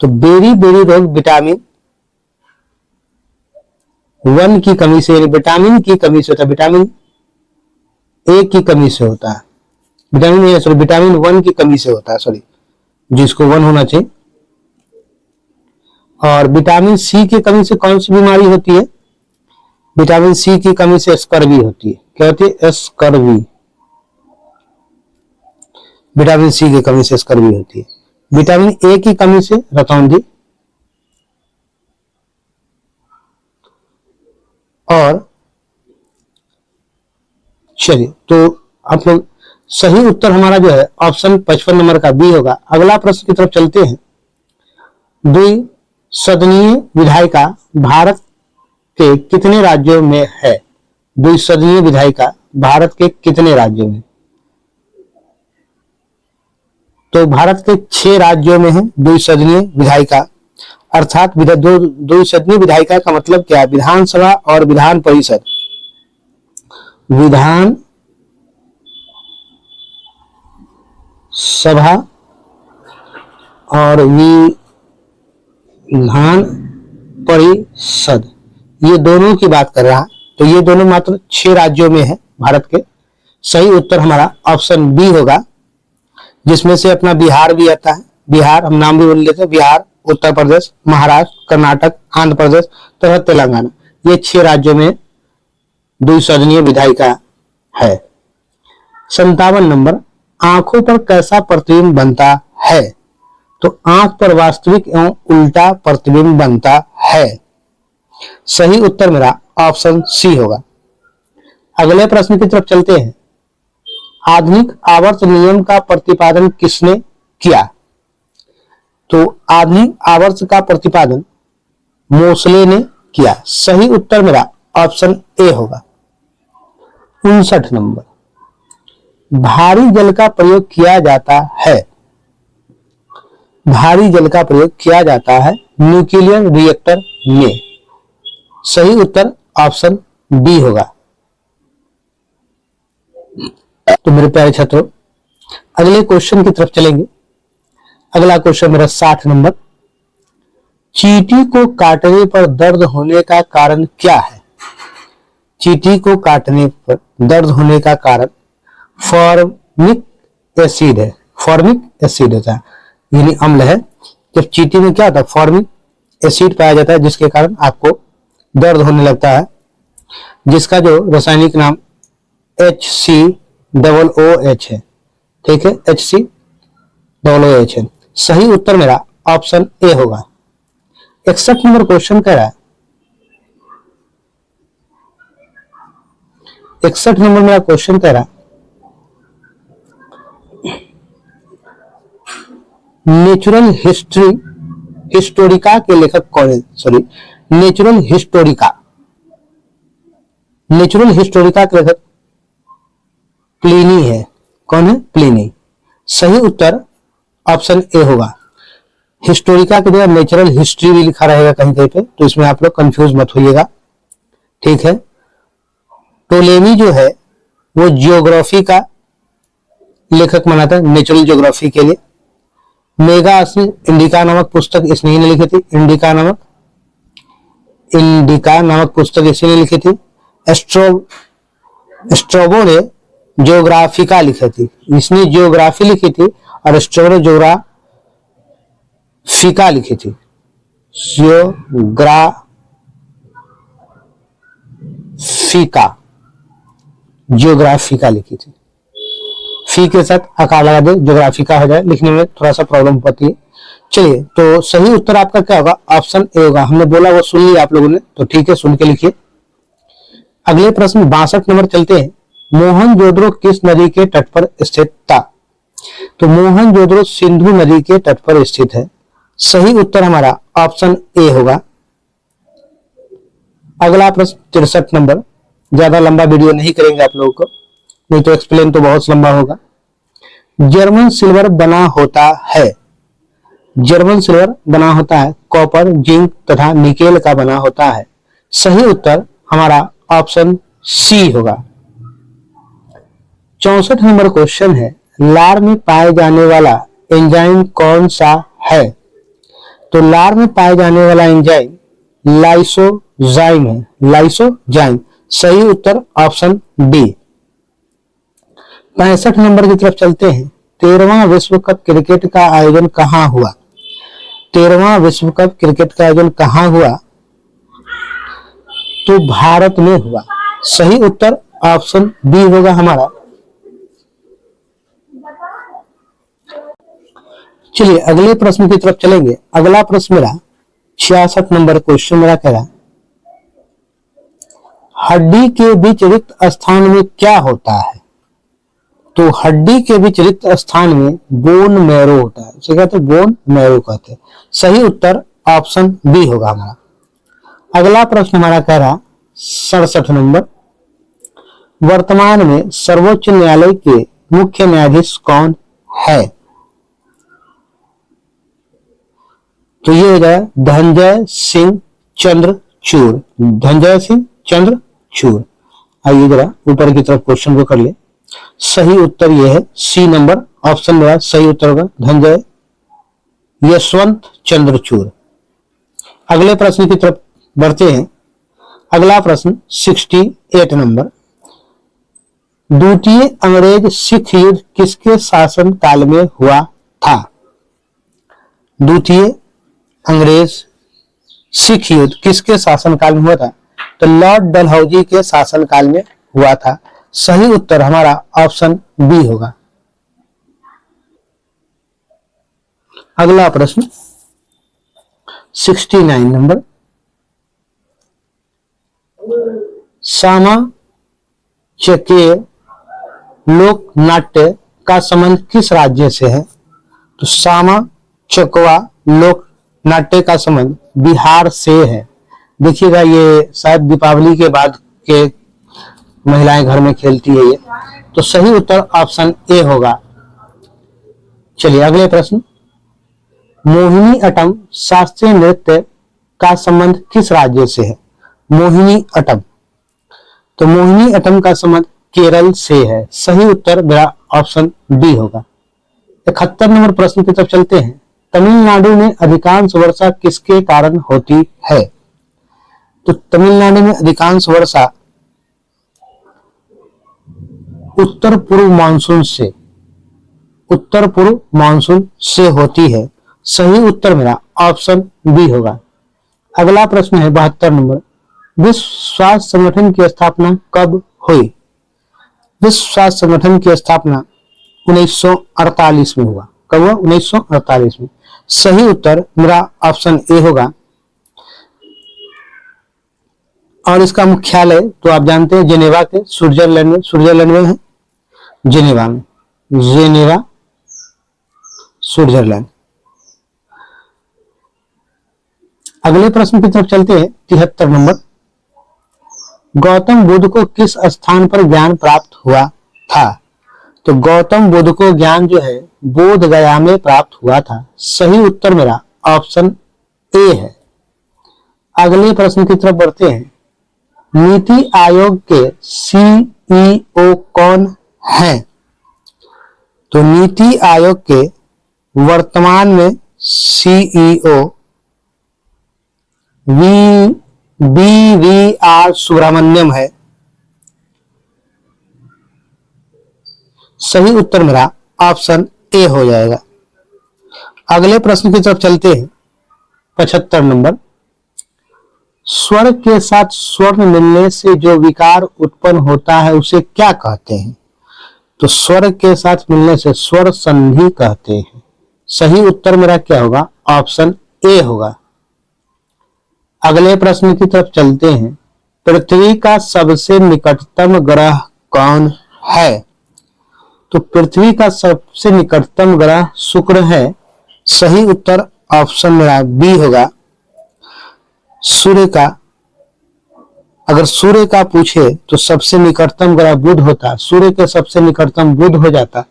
तो बेरी बेरी रोग विटामिन 1 की कमी से, यानी विटामिन की कमी से होता है। विटामिन ए की कमी से होता है। विटामिन 1 की कमी से होता है, सॉरी, जिसको 1 होना चाहिए। और विटामिन सी की कमी से कौन सी बीमारी होती है? विटामिन सी की कमी से स्कर्वी होती है। क्या होती है? स्कर्वी। विटामिन सी की कमी से स्कर्वी होती है। विटामिन ए की कमी से रतौंधी, और चलिए तो आप लोग सही उत्तर हमारा जो है ऑप्शन 55 नंबर का बी होगा। अगला प्रश्न की तरफ चलते हैं। द्विसदनीय विधायिका भारत के कितने राज्यों में है? द्विसदनीय विधायिका भारत के कितने राज्यों में? तो भारत के 6 राज्यों में है द्विसदनीय विधायिका। अर्थात द्विसदनीय विधायिका का मतलब क्या है? विधानसभा और विधान परिषद, विधान सभा और विधान परिषद, ये दोनों की बात कर रहा है। तो ये दोनों मात्र 6 राज्यों में है भारत के। सही उत्तर हमारा ऑप्शन बी होगा, जिसमें से अपना बिहार भी आता है। बिहार हम नाम भी बोल लेते हैं, बिहार, उत्तर प्रदेश, महाराष्ट्र, कर्नाटक, आंध्र प्रदेश तथा तेलंगाना, ये 6 राज्यों में द्विसदनीय विधायिका है। 57 नंबर, आंखों पर कैसा प्रतिबिंब बनता है? तो आंख पर वास्तविक एवं उल्टा प्रतिबिंब बनता है। सही उत्तर मेरा ऑप्शन सी होगा। अगले प्रश्न की तरफ चलते हैं। आधुनिक आवर्त नियम का प्रतिपादन किसने किया? तो आधुनिक आवर्त का प्रतिपादन मोसले ने किया। सही उत्तर मेरा ऑप्शन ए होगा। 59 नंबर, भारी जल का प्रयोग किया जाता है। भारी जल का प्रयोग किया जाता है न्यूक्लियर रिएक्टर में। सही उत्तर ऑप्शन बी होगा। तो मेरे प्यारे छात्रों, अगले क्वेश्चन की तरफ चलेंगे। अगला क्वेश्चन मेरा 60 नंबर, चींटी को काटने पर दर्द होने का कारण क्या है? चींटी को काटने पर दर्द होने का कारण फॉर्मिक एसिड है। फॉर्मिक एसिड होता है, यानी अम्ल है। जब चींटी में क्या होता है? फॉर्मिक एसिड पाया जाता है, जिसके कारण आपको दर्द होने लगता है, जिसका जो रासायनिक नाम HCOOH है। ठीक है, HCOOH है। सही उत्तर मेरा ऑप्शन ए होगा। 61 नंबर क्वेश्चन कह रहा है। 61 नंबर मेरा क्वेश्चन कह रहा है, नेचुरल हिस्टोरिका के लेखक कौन है? सॉरी, नेचुरल हिस्टोरिका के लेखक प्लिनी है। कौन है? प्लिनी। सही उत्तर ऑप्शन ए होगा। हिस्टोरिका के द्वारा नेचुरल हिस्ट्री भी लिखा रहेगा कहीं कहीं पे, तो इसमें आप लोग कंफ्यूज मत होइएगा। ठीक है, टोलेमी जो है वो जियोग्राफी का लेखक माना था, नेचुरल जियोग्राफी के लिए। मेगा इंडिका नामक पुस्तक इसने ही लिखी थी। इंडिका नामक पुस्तक इसने लिखी थी। स्ट्रोबो ने जियोग्राफिका लिखी थी। इसने जियोग्राफी लिखी थी और स्ट्रोबो ने जियोग्राफिका लिखी थी। जियोग्राफिका लिखी थी। फी के साथ आकार लगा दे, जियोग्राफिका हो जाए, लिखने में थोड़ा सा प्रॉब्लम होती है। चलिए, तो सही उत्तर आपका क्या होगा? ऑप्शन ए होगा। हमने बोला वो सुन लिया आप लोगों ने, तो ठीक है, सुन के लिखिए। अगले प्रश्न 62 नंबर चलते हैं। मोहनजोदड़ो किस नदी के तट पर स्थित था? तो मोहनजोदड़ो सिंधु नदी के तट पर स्थित है। सही उत्तर हमारा ऑप्शन ए होगा। अगला प्रश्न 63 नंबर, ज्यादा लंबा वीडियो नहीं करेंगे आप लोगों को, नहीं तो एक्सप्लेन तो बहुत लंबा होगा। जर्मन सिल्वर बना होता है। जर्मन सिल्वर बना होता है कॉपर, जिंक तथा निकेल का बना होता है। सही उत्तर हमारा ऑप्शन सी होगा। 64 नंबर क्वेश्चन है, लार में पाए जाने वाला एंजाइम कौन सा है? तो लार में पाए जाने वाला एंजाइम लाइसोजाइम है। लाइसोजाइम। सही उत्तर ऑप्शन डी। 65 नंबर की तरफ चलते हैं। 13वां विश्व कप क्रिकेट का आयोजन कहां हुआ? 13वां विश्व कप क्रिकेट का आयोजन कहां हुआ? तो भारत में हुआ। सही उत्तर ऑप्शन बी होगा हमारा। चलिए अगले प्रश्न की तरफ चलेंगे। अगला प्रश्न मेरा 66 नंबर क्वेश्चन मेरा कह रहा है, हड्डी के बीच रिक्त स्थान में क्या होता है? तो हड्डी के बीच रिक्त स्थान में बोन मैरो होता है, इसे कहते हैं बोन मैरो कहते हैं। सही उत्तर ऑप्शन बी होगा हमारा। अगला प्रश्न हमारा कह रहा 67 नंबर, वर्तमान में सर्वोच्च न्यायालय के मुख्य न्यायाधीश कौन है? तो ये हो जाए धनंजय सिंह चंद्रचूड़, धनंजय सिंह चंद्रचूड़। आइए जरा ऊपर की तरफ क्वेश्चन को कर ले। सही उत्तर यह है सी नंबर, ऑप्शन मेरा सही उत्तर होगा धनंजय यशवंत चंद्रचूड़। अगले प्रश्न की तरफ बढ़ते हैं। अगला प्रश्न 68 नंबर, द्वितीय अंग्रेज सिख युद्ध किसके शासन काल में हुआ था? द्वितीय अंग्रेज सिख युद्ध किसके शासन काल में हुआ था? तो लॉर्ड डलहौजी के शासन काल में हुआ था। सही उत्तर हमारा ऑप्शन बी होगा। अगला प्रश्न 69 नंबर, सामा चकेय लोक नाट्य का संबंध किस राज्य से है? तो सामा चकवा लोक नाट्य का संबंध बिहार से है। देखिएगा ये शायद दीपावली के बाद के महिलाएं घर में खेलती है ये। तो सही उत्तर ऑप्शन ए होगा। चलिए अगले प्रश्न, मोहिनी अट्टम शास्त्रीय नृत्य का संबंध किस राज्य से है? मोहिनी अट्टम, तो मोहिनी अट्टम का संबंध केरल से है। सही उत्तर मेरा ऑप्शन डी होगा। 71 नंबर प्रश्न की तरफ चलते हैं। तमिलनाडु में अधिकांश वर्षा किसके कारण होती है? तो तमिलनाडु में अधिकांश वर्षा उत्तर पूर्व मानसून से होती है। सही उत्तर मेरा ऑप्शन बी होगा। अगला प्रश्न है 72 नंबर, विश्व स्वास्थ्य संगठन की स्थापना कब हुई? विश्व स्वास्थ्य संगठन की स्थापना 1948 में हुआ। कब हुआ? 1948 में। सही उत्तर मेरा ऑप्शन ए होगा। और इसका मुख्यालय तो आप जानते हैं जेनेवा के स्विट्जरलैंड में है, जेनेवा में, जेनेवा स्विट्जरलैंड। अगले प्रश्न की तरफ चलते हैं 73 नंबर, गौतम बुद्ध को किस स्थान पर ज्ञान प्राप्त हुआ था? तो गौतम बुद्ध को ज्ञान जो है बोध गया में प्राप्त हुआ था। सही उत्तर मेरा ऑप्शन ए है। अगले प्रश्न की तरफ बढ़ते हैं। नीति आयोग के सीईओ कौन है? तो नीति आयोग के वर्तमान में सीईओ BVR सुब्रमण्यम है। सही उत्तर मेरा ऑप्शन ए हो जाएगा। अगले प्रश्न की तरफ चलते हैं 75 नंबर, स्वर के साथ स्वर्ण मिलने से जो विकार उत्पन्न होता है उसे क्या कहते हैं? तो स्वर के साथ मिलने से स्वर संधि कहते हैं। सही उत्तर मेरा क्या होगा? ऑप्शन ए होगा। अगले प्रश्न की तरफ चलते हैं। पृथ्वी का सबसे निकटतम ग्रह कौन है? तो पृथ्वी का सबसे निकटतम ग्रह शुक्र है। सही उत्तर ऑप्शन मेरा बी होगा। अगर सूर्य का पूछे तो सबसे निकटतम ग्रह बुध होता, सूर्य के सबसे निकटतम बुध हो जाता।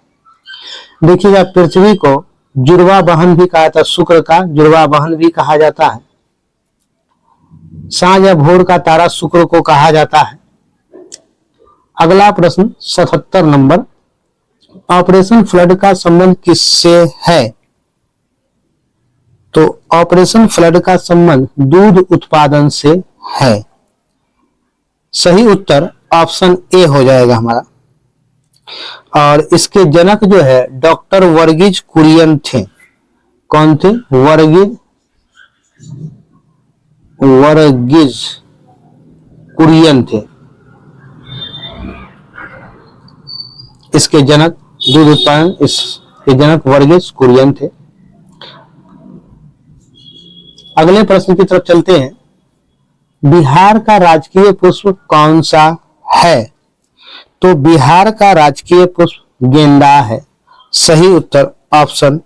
देखिएगा पृथ्वी को जुड़वा बहन भी कहा जाता, शुक्र का जुड़वा बहन भी कहा जाता है। सांझ या भोर का तारा शुक्र को कहा जाता है। अगला प्रश्न 77 नंबर, ऑपरेशन फ्लड का संबंध किससे है? तो ऑपरेशन फ्लड का संबंध दूध उत्पादन से है। सही उत्तर ऑप्शन ए हो जाएगा हमारा। और इसके जनक जो है डॉक्टर वर्गीज कुरियन थे। कौन थे? वर्गीज कुरियन थे। इसके जनक दूध उत्पादन, इसके जनक वर्गीज कुरियन थे। अगले प्रश्न की तरफ चलते हैं। बिहार का राजकीय पुष्प कौन सा है? तो बिहार का राजकीय पुष्प गेंदा है। सही उत्तर ऑप्शन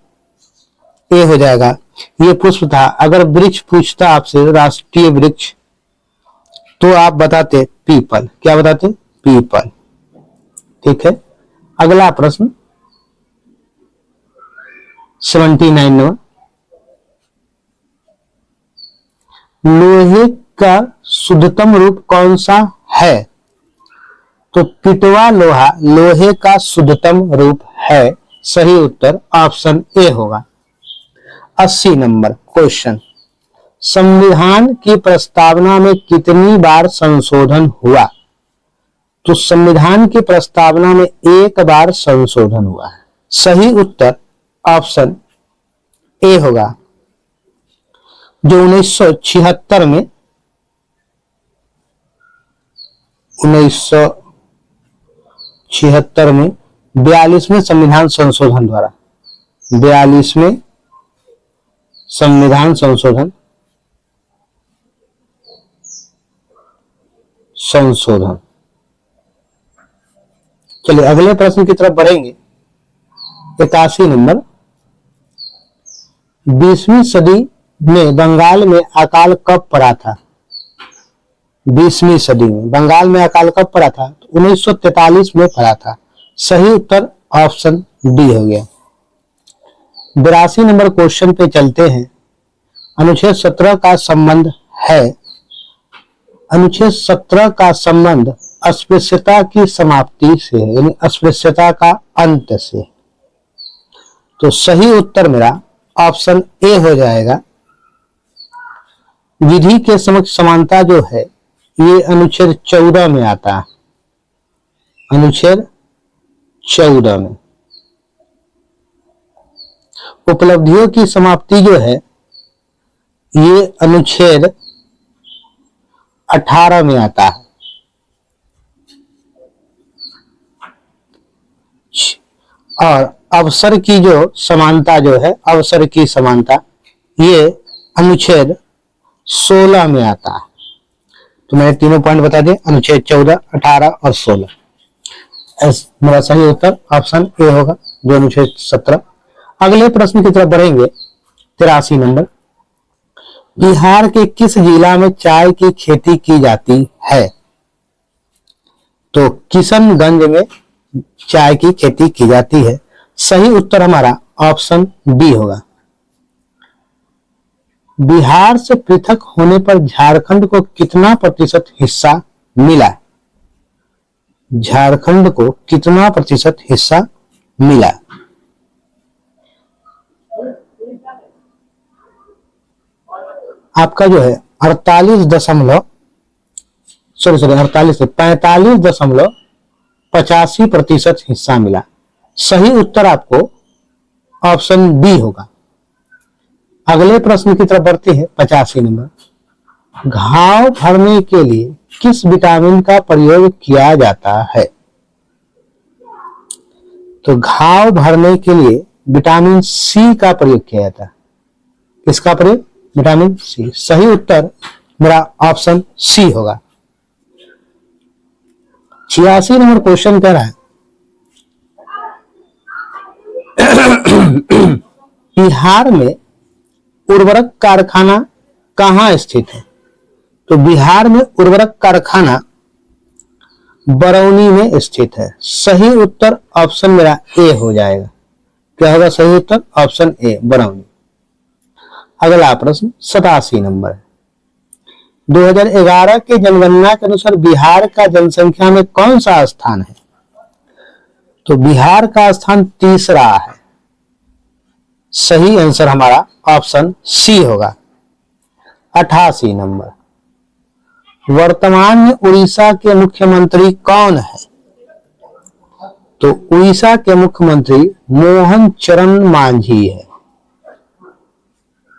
ए हो जाएगा। ये पुष्प था। अगर वृक्ष पूछता आपसे राष्ट्रीय वृक्ष, तो आप बताते पीपल। क्या बताते? पीपल। ठीक है। अगला प्रश्न 79 नंबर। लोहे का शुद्धतम रूप कौन सा है? तो पिटवा लोहा लोहे का शुद्धतम रूप है। सही उत्तर ऑप्शन ए होगा। 80 नंबर क्वेश्चन, संविधान की प्रस्तावना में कितनी बार संशोधन हुआ? तो संविधान की प्रस्तावना में एक बार संशोधन हुआ है। सही उत्तर ऑप्शन ए होगा, जो 1976 में 42वें संविधान संशोधन द्वारा 42वें संविधान संशोधन चलिए अगले प्रश्न की तरफ बढ़ेंगे। 81 नंबर। 20वीं सदी में बंगाल में अकाल कब पड़ा था? 20वीं सदी में बंगाल में अकाल कब पड़ा था? तो 1943 में पड़ा था। सही उत्तर ऑप्शन डी हो गया। 82 नंबर क्वेश्चन पे चलते हैं। अनुच्छेद 17 का संबंध है। अनुच्छेद 17 का संबंध अस्पृश्यता की समाप्ति से है, यानी अस्पृश्यता का अंत से। तो सही उत्तर मेरा ऑप्शन ए हो जाएगा। विधि के समक्ष समानता जो है ये अनुच्छेद 14 में आता है। अनुच्छेद 14 में। उपलब्धियों की समाप्ति जो है ये अनुच्छेद 18 में आता है। और अवसर की जो समानता जो है, अवसर की समानता, ये अनुच्छेद 16 में आता है। तो मैंने तीनों पॉइंट बता दिए, अनुच्छेद 14, 18 और 16। मेरा सही उत्तर ऑप्शन ए होगा, जो अनुच्छेद 17। अगले प्रश्न की तरफ बढ़ेंगे। 83 नंबर। बिहार के किस जिला में चाय की खेती की जाती है? तो किशनगंज में चाय की खेती की जाती है। सही उत्तर हमारा ऑप्शन बी होगा। बिहार से पृथक होने पर झारखंड को कितना प्रतिशत हिस्सा मिला? झारखंड को कितना प्रतिशत हिस्सा मिला? आपका जो है 45.85% हिस्सा मिला। सही उत्तर आपको ऑप्शन बी होगा। अगले प्रश्न की तरफ बढ़ते हैं। 85 नंबर। घाव भरने के लिए किस विटामिन का प्रयोग किया जाता है? तो घाव भरने के लिए विटामिन सी का प्रयोग किया जाता है। किसका प्रयोग? Vitamin C. सही उत्तर मेरा ऑप्शन सी होगा। 86 नंबर क्वेश्चन कह रहा है बिहार में उर्वरक कारखाना कहाँ स्थित है? तो बिहार में उर्वरक कारखाना बरौनी में स्थित है। सही उत्तर ऑप्शन मेरा ए हो जाएगा। क्या होगा सही उत्तर? Option A, Barauni. अगला प्रश्न 87 नंबर है। 2011 के जनगणना के अनुसार बिहार का जनसंख्या में कौन सा स्थान है? तो बिहार का स्थान तीसरा है। सही आंसर हमारा ऑप्शन सी होगा। 88 नंबर। वर्तमान में उड़ीसा के मुख्यमंत्री कौन है? तो उड़ीसा के मुख्यमंत्री मोहन चरण मांझी है।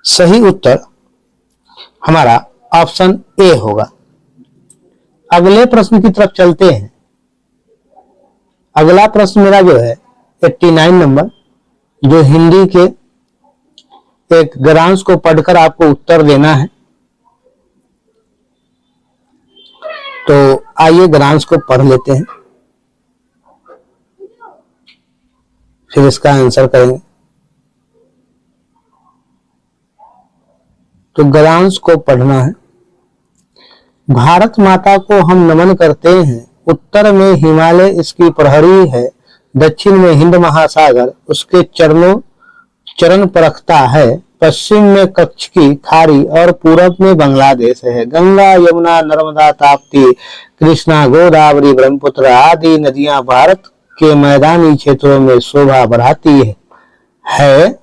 सही उत्तर हमारा ऑप्शन ए होगा। अगले प्रश्न की तरफ चलते हैं। अगला प्रश्न मेरा जो है 89 नंबर, जो हिंदी के एक गद्यांश को पढ़कर आपको उत्तर देना है। तो आइए गद्यांश को पढ़ लेते हैं, फिर इसका आंसर करेंगे। तो गद्यांश को पढ़ना है। भारत माता को हम नमन करते हैं, उत्तर में हिमालय इसकी प्रहरी है, दक्षिण में हिंद महासागर उसके चरण परखता है, पश्चिम में कच्छ की खाड़ी और पूरब में बांग्लादेश है। गंगा यमुना नर्मदा ताप्ती कृष्णा गोदावरी ब्रह्मपुत्र आदि नदियां भारत के मैदानी क्षेत्रों में शोभा बढ़ाती है।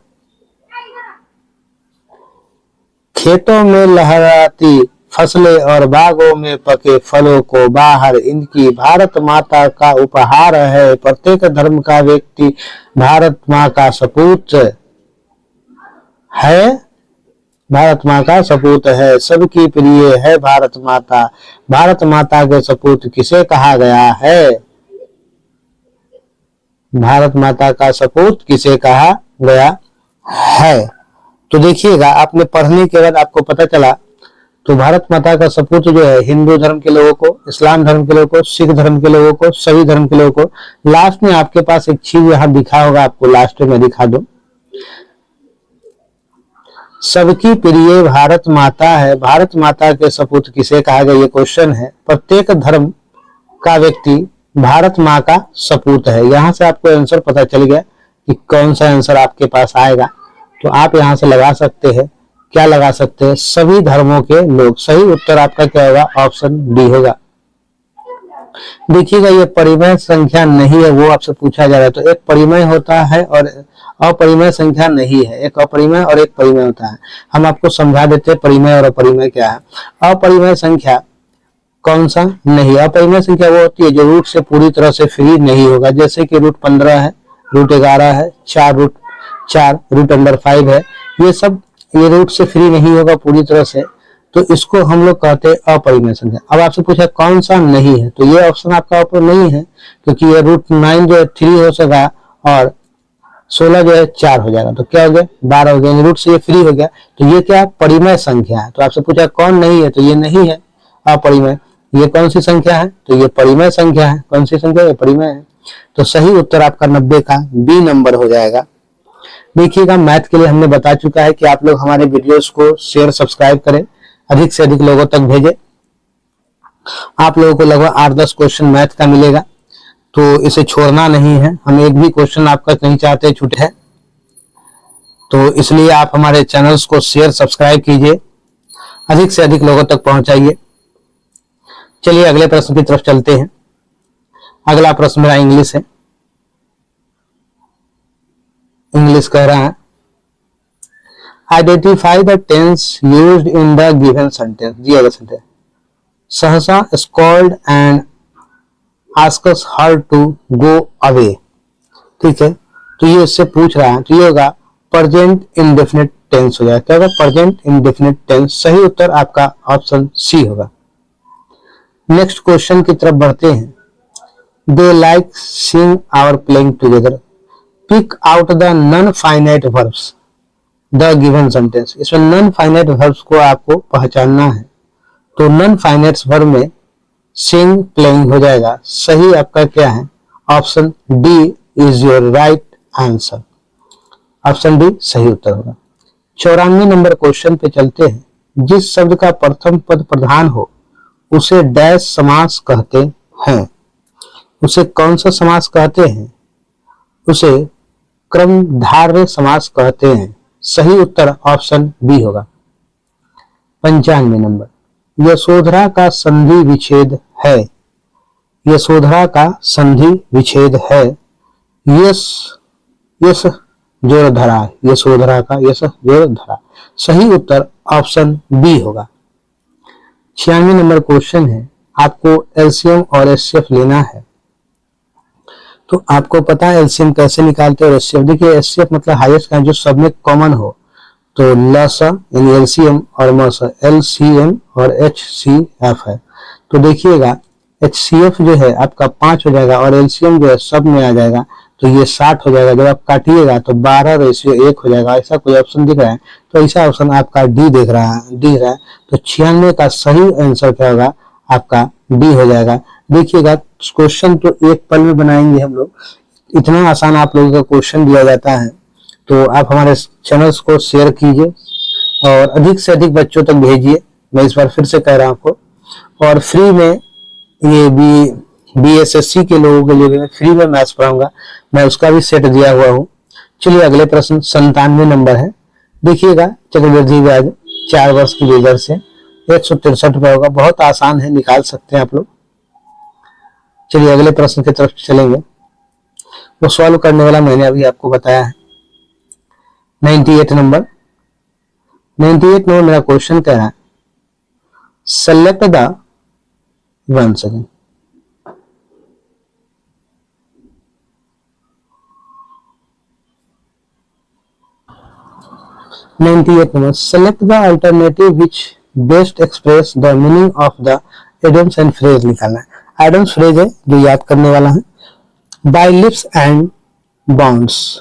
खेतों में लहराती फसलें और बागों में पके फलों को बाहर इनकी भारत माता का उपहार है। प्रत्येक धर्म का व्यक्ति भारत माँ का सपूत है, भारत माँ का सपूत है, सबकी प्रिय है भारत माता। भारत माता के सपूत किसे कहा गया है? भारत माता का सपूत किसे कहा गया है? तो देखिएगा, आपने पढ़ने के बाद आपको पता चला तो भारत माता का सपूत जो है हिंदू धर्म के लोगों को, इस्लाम धर्म के लोगों को, सिख धर्म के लोगों को, सभी धर्म के लोगों को। लास्ट में आपके पास एक चीज यहां दिखा होगा, आपको लास्ट में दिखा दो, सबकी प्रिय भारत माता है। भारत माता के सपूत किसे कहा गया, ये क्वेश्चन है। प्रत्येक धर्म का व्यक्ति भारत माँ का सपूत है। यहां से आपको आंसर पता चल गया कि कौन सा आंसर आपके पास आएगा। तो आप यहां से लगा सकते हैं, क्या लगा सकते हैं? सभी धर्मों के लोग। सही उत्तर आपका क्या होगा? ऑप्शन डी होगा। देखिएगा, ये परिमेय संख्या नहीं है, वो आपसे पूछा जा रहा है। तो एक परिमेय होता है और अपरिमेय संख्या नहीं है। एक अपरिमेय और एक परिमेय होता है। हम आपको समझा देते हैं परिमेय और अपरिमेय क्या है। अपरिमेय संख्या कौन सा नहीं? अपरिमेय संख्या वो होती है जो रूट से पूरी तरह से फ्री नहीं होगा, जैसे कि रूट 15 है, रूट 11 है, 4 रूट अंडर 5 है, ये सब ये रूट से फ्री नहीं होगा पूरी तरह से, तो इसको हम लोग कहते हैं अपरिमेय संख्या। अब आपसे पूछा कौन सा नहीं है, तो ये ऑप्शन आपका ऊपर नहीं है, क्योंकि ये रूट 9 जो है 3 हो सका और 16 जो है 4 हो जाएगा, तो क्या हो गया? 12 हो गया, रूट से ये फ्री हो गया। तो ये क्या परिमेय संख्या है। तो आपसे पूछा कौन नहीं है, तो ये नहीं है अपरिमेय। ये कौन सी संख्या है? तो ये परिमेय संख्या है। कौन सी संख्या? ये परिमेय है। तो सही उत्तर आपका 90 का बी नंबर हो जाएगा। देखिएगा, मैथ के लिए हमने बता चुका है कि आप लोग हमारे वीडियोस को शेयर सब्सक्राइब करें, अधिक से अधिक लोगों तक भेजें। आप लोगों को लगभग 8-10 क्वेश्चन मैथ का मिलेगा, तो इसे छोड़ना नहीं है। हम एक भी क्वेश्चन आपका नहीं चाहते छूटे है, तो इसलिए आप हमारे चैनल्स को शेयर सब्सक्राइब कीजिए, अधिक से अधिक लोगों तक पहुंचाइए। चलिए अगले प्रश्न की तरफ चलते हैं। अगला प्रश्न मेरा इंग्लिश है। इंग्लिश कह रहा है, identify the tense used in the given sentence. दिया गया सेंटेंस, सहसा scold and asks her to go away. ठीक है, तो ये इससे पूछ रहा है, तो ये होगा प्रेजेंट इंडेफिनिट टेंस हो जाएगा। क्या होगा? Present indefinite tense. सही उत्तर आपका ऑप्शन सी होगा। नेक्स्ट क्वेश्चन की तरफ बढ़ते हैं। They like sing our playing together, pick out the non finite verbs the given sentence. इसमें नॉन फाइनाइट वर्ब्स को आपको पहचानना है। तो नॉन फाइनाइट वर्ब में सिंग प्लेइंग हो जाएगा। सही आपका क्या है? Option D is your right answer. Option D सही उत्तर होगा। 94 नंबर क्वेश्चन पे चलते हैं। जिस शब्द का प्रथम पद प्रधान हो उसे डैश समास कहते हैं। उसे कौन सा समास कहते हैं? उसे क्रमधारय समास कहते हैं। सही उत्तर ऑप्शन बी होगा। 95 नंबर, यशोधरा का संधि विच्छेद है। यशोधरा का संधि विच्छेद है। यश यश जोर धरा, यशोधरा का यश जोर धरा। सही उत्तर ऑप्शन बी होगा। 96 नंबर क्वेश्चन है, आपको एलसीएम और एचसीएफ लेना है। तो आपको पता है एलसीएम कैसे निकालते हैं और एचसीएफ। देखिए एचसीएफ मतलब हाईएस्ट का जो सब में कॉमन हो, तो लसा यानी एलसीएम और मसा, एलसीएम और एचसीएफ है। तो देखिएगा एचसीएफ जो है आपका 5 हो जाएगा और एलसीएम जो है सब में आ जाएगा, तो ये 60 हो जाएगा। जब आप काटिएगा तो 12:1 हो जाएगा। ऐसा कोई ऑप्शन दिख रहा है तो ऐसा ऑप्शन आपका डी दिख रहा है। तो 96 का सही आंसर क्या होगा, आपका डी हो जाएगा। देखिएगा क्वेश्चन तो एक पल में बनाएंगे हम लोग, इतना आसान आप लोगों का क्वेश्चन दिया जाता है। तो आप हमारे चैनल्स को शेयर कीजिए और अधिक से अधिक बच्चों तक भेजिए। मैं इस बार फिर से कह रहा हूं आपको, और फ्री में ये BSSC के लोगों के लिए फ्री में मैथ्स पढ़ाऊंगा, मैं उसका भी सेट दिया हुआ हूँ। चलिए अगले प्रश्न 97 नंबर है। देखिएगा चक्रवृद्धि ब्याज 4 वर्ष की दर से 163 रुपए होगा। बहुत आसान है, निकाल सकते हैं आप लोग। चलिए अगले प्रश्न की तरफ चलेंगे। वो सॉल्व करने वाला मैंने अभी आपको बताया है। 98 नंबर मेरा क्वेश्चन कह रहा है, सेलेक्ट द 1 सेकेंड। नंबर, select the alternative which best express the meaning of the idioms and phrase निकालना है। एडम्स फ्रेज है जो याद करने वाला है। बाय लिप्स एंड बाउंड्स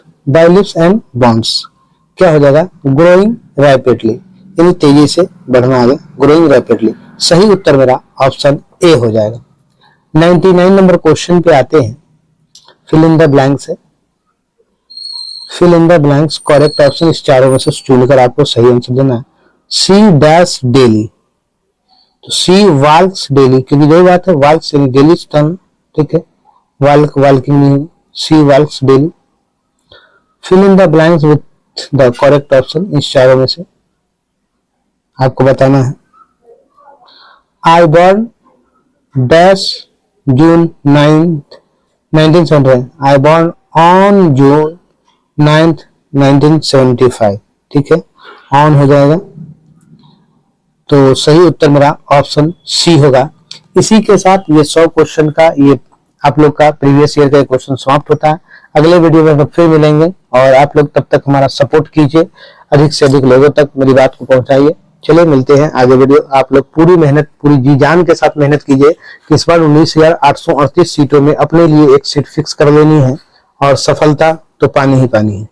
क्या हो जाएगा, ग्रोइंग रैपिडली, यानी तेजी से बढ़ना आगे, ग्रोइंग रैपिडली। सही उत्तर मेरा ऑप्शन ए हो जाएगा। 99 नंबर क्वेश्चन पे आते हैं। फिल इन द ब्लैंक्स है। Fill in the blanks, correct option इस चारों में से चुनकर आपको सही आंसर देना है। सी डैश डेली, तो सी वॉल्क्स डेली, क्योंकि जो बात है वॉल्क्स यानी डेली स्टन, ठीक है, वॉल्किंग नहीं, she walks daily. Fill in the blanks with the correct option इस चारों में से आपको बताना है। I born dash June 9th 1975, I born on June 9th 1975, ठीक है, ऑन हो जाएगा। तो सही उत्तर मेरा ऑप्शन सी होगा। इसी के साथ ये 100 क्वेश्चन का ये आप लोग का प्रीवियस ईयर का क्वेश्चन समाप्त होता है। अगले वीडियो में हम फिर मिलेंगे और आप लोग तब तक हमारा सपोर्ट कीजिए, अधिक से अधिक लोगों तक मेरी बात को पहुंचाइए। चलिए मिलते हैं आगे वीडियो। आप लोग पूरी मेहनत, पूरी जी जान के साथ मेहनत कीजिए कि इस बार 19,838 सीटों में अपने लिए एक सीट फिक्स कर लेनी है और सफलता तो पानी ही पानी है।